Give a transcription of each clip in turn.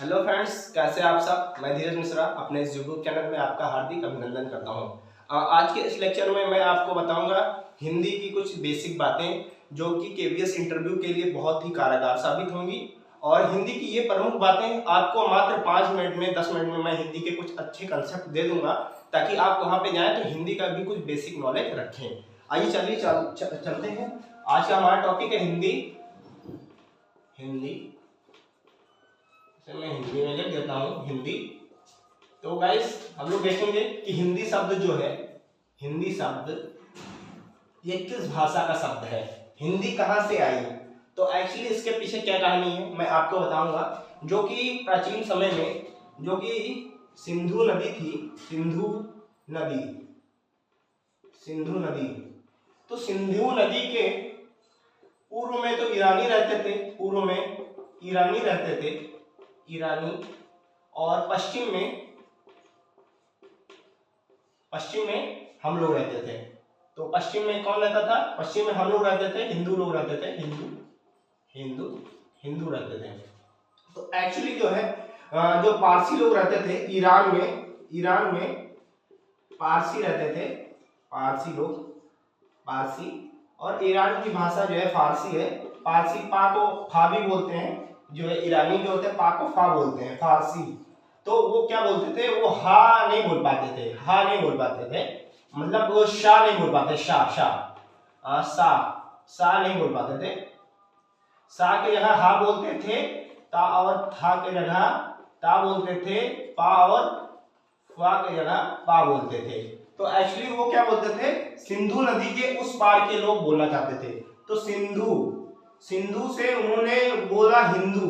Hello friends, कैसे आप सब। मैं धीरज मिश्रा अपने इस यूट्यूब चैनल में आपका हार्दिक अभिनंदन करता हूं। आज के इस लेक्चर में मैं आपको बताऊंगा हिंदी की कुछ बेसिक बातें जो कि केवीएस इंटरव्यू के लिए बहुत ही कारगर साबित होंगी। और हिंदी की ये प्रमुख बातें आपको मात्र 5 मिनट में 10 मिनट में मैं हिंदी के कुछ अच्छे कंसेप्ट दे दूंगा ताकि आप वहां पे जाएं तो हिंदी का भी कुछ बेसिक नॉलेज रखें। आइए चलिए चलते हैं। आज का हमारा टॉपिक है हिंदी। मैं हिंदी में लिख देता हूँ हिंदी। तो गाइस हम लोग देखेंगे कि हिंदी शब्द जो है, हिंदी शब्द ये किस भाषा का शब्द है, हिंदी कहाँ से आई। तो एक्चुअली इसके पीछे क्या कहानी है मैं आपको बताऊंगा। जो कि प्राचीन समय में जो कि सिंधु नदी थी, सिंधु नदी। तो सिंधु नदी के पूर्व में तो ईरानी रहते थे, पूर्व में ईरानी रहते थे, ईरानी। और पश्चिम में हम लोग रहते थे। तो पश्चिम में कौन रहता था? पश्चिम में हम लोग रहते थे, हिंदू लोग रहते थे, हिंदू रहते थे। तो एक्चुअली जो है जो पारसी लोग रहते थे ईरान में पारसी रहते थे, पारसी लोग, पारसी। और ईरान की भाषा जो है फारसी है। पारसी पा को फा भी बोलते हैं, जो है ईरानी जो होते हैं पा को फा बोलते हैं, फारसी। तो वो क्या बोलते थे, वो हा नहीं बोल पाते थे, हा नहीं बोल पाते थे, मतलब वो शाह नहीं बोल पाते, सा नहीं बोल पाते थे। सा के जगह हा बोलते थे, ता और था के जगह ता बोलते थे, पा और फा के जगह पा बोलते थे। तो एक्चुअली वो क्या बोलते थे, सिंधु नदी के उस पार के लोग बोलना चाहते थे। तो सिंधु से उन्होंने बोला हिंदू,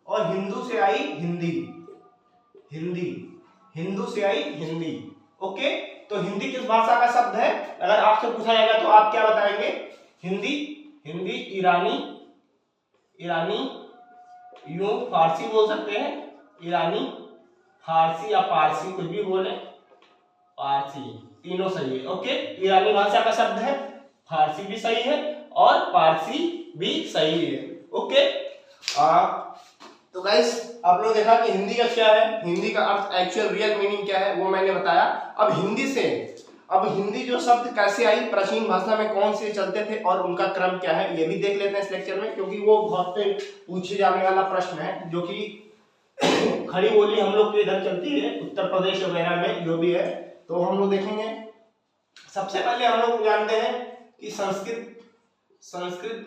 और हिंदू से आई हिंदू से आई हिंदी। ओके। तो हिंदी किस भाषा का शब्द है अगर आपसे पूछा जाएगा तो आप क्या बताएंगे? हिंदी ईरानी यूं फारसी बोल सकते हैं, ईरानी, फारसी या पारसी कुछ भी बोले, पारसी, तीनों सही है। ओके। ईरानी भाषा का शब्द है, फारसी भी सही है और पारसी भी सही है। ओके। तो गाइस आप लोग देखा कि हिंदी का क्या है, हिंदी का अर्थ एक्चुअल रियल मीनिंग क्या है वो मैंने बताया। अब हिंदी जो शब्द कैसे आई, प्राचीन भाषा में कौन से चलते थे और उनका क्रम क्या है, ये भी देख लेते हैं इस लेक्चर में, क्योंकि वो बहुत पूछे जाने वाला प्रश्न है। जो कि खड़ी बोली हम लोग के इधर चलती है, उत्तर प्रदेश वगैरह में जो भी है, तो हम लोग देखेंगे। सबसे पहले हम लोग जानते हैं कि संस्कृत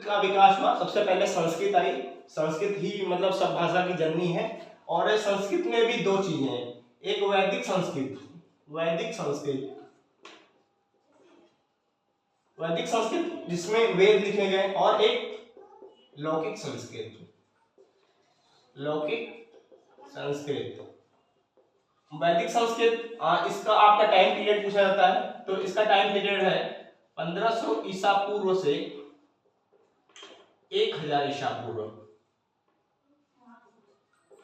का विकास हुआ। सबसे पहले संस्कृत आई, संस्कृत ही मतलब सब भाषा की जननी है। और संस्कृत में भी दो चीजें हैं, एक वैदिक संस्कृत जिसमें वेद लिखे गए, और एक लौकिक संस्कृत। वैदिक संस्कृत इसका आपका टाइम पीरियड पूछा जाता है, तो इसका टाइम पीरियड है 1500 ईसा पूर्व से 1000 ईसा पूर्व,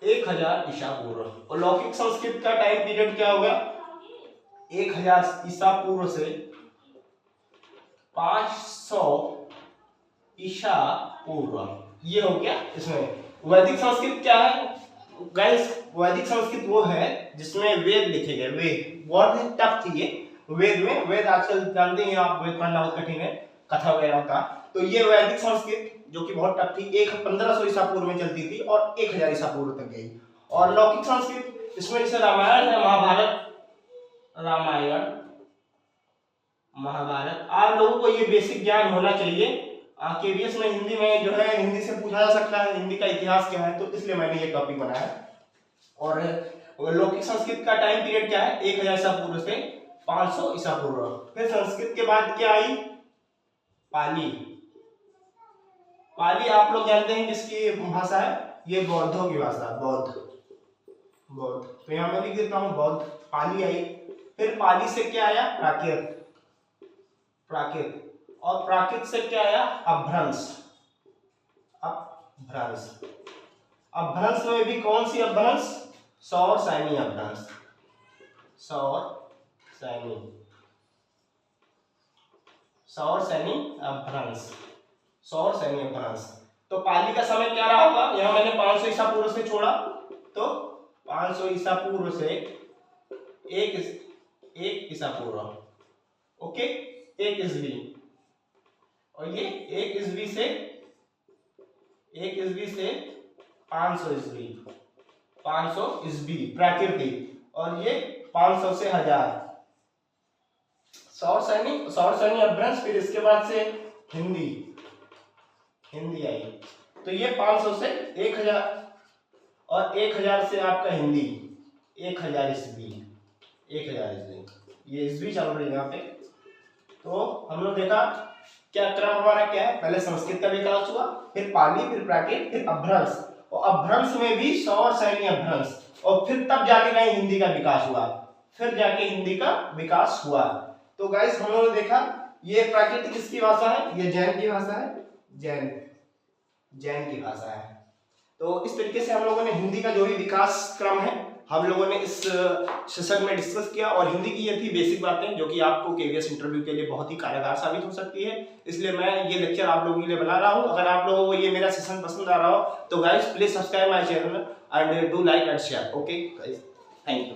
1000 ईसा पूर्व। और लौकिक संस्कृत का टाइम पीरियड क्या होगा? 1000 ईसा पूर्व से 500 ईसा पूर्व। ये हो गया। इसमें वैदिक संस्कृत क्या है गाइस? वैदिक संस्कृत वो है जिसमें वेद लिखे गए, वेद बहुत टफ थी ये। वेद आजकल जानते हैं आप, वेद पढ़ना बहुत कठिन है, कथा वगैरह का। तो ये वैदिक संस्कृत जो कि बहुत टफ थी, 1500 ईसा पूर्व में चलती थी और 1000 ईसा पूर्व तक गई। और लौकिक संस्कृत इसमें जैसे रामायण है, महाभारत। आप लोगों को ये बेसिक ज्ञान होना चाहिए। केवीएस में हिंदी में जो है, हिंदी से पूछा जा सकता है हिंदी का इतिहास क्या है, तो इसलिए मैंने ये टॉपिक बनाया। और लौकिक संस्कृत का टाइम पीरियड क्या है? 1000 ईसा पूर्व से 500 ईसा पूर्व। फिर संस्कृत के बाद क्या आई? पाली आप लोग जानते हैं किसकी भाषा है? ये बौद्धों की भाषा, बौद्ध। तो यहां मैं लिख देता हूं बौद्ध। पाली आई। फिर पाली से क्या आया? प्राकृत। और प्राकृत से क्या आया? अपभ्रंश। अपभ्रंश में भी कौन सी अपभ्रंश? सौर सैनी अपभ्रंश। सौर सैनी अपभ्रंश। तो पाली का समय क्या रहा होगा? यहाँ मैंने 500 ईसा पूर्व से छोड़ा तो 500 ईसा पूर्व से एक ईसा पूर्व, ओके, 1 ईस्वी, और ये 1 ईस्वी से 500 ईस्वी, 500 ईस्वी प्राकृतिक, और ये 500 से 1000 सौर सैनी अपभ्रंश, फिर इसके बाद से हिंदी आई, तो ये 500 से 1000, और 1000 से आपका हिंदी 1000 ईस्वी, ये ईस्वी चल रही है यहाँ पे। तो हम लोग देखा क्या क्रम हमारा क्या है, पहले संस्कृत का विकास हुआ, फिर पाली, फिर प्राकृत, फिर अपभ्रंश, और अपभ्रंश में भी सौर सैनी अपभ्रंश, और फिर तब जाके कहीं हिंदी का विकास हुआ, फिर जाके हिंदी का विकास हुआ। तो गाइस हम लोगों ने देखा ये प्राकृतिक किसकी भाषा है, ये जैन की भाषा है, जैन की भाषा है। तो इस तरीके से हम लोगों ने हिंदी का जो भी विकास क्रम है हम लोगों ने इस सेशन में डिस्कस किया, और हिंदी की ये थी बेसिक बातें जो कि आपको केवीएस इंटरव्यू के लिए बहुत ही कारगर साबित हो सकती है। इसलिए मैं ये लेक्चर आप लोगों के लिए बना रहा हूँ। अगर आप लोगों को ये मेरा सेशन पसंद आ रहा हो तो guys please subscribe my channel and do like and share. Okay guys, thank you.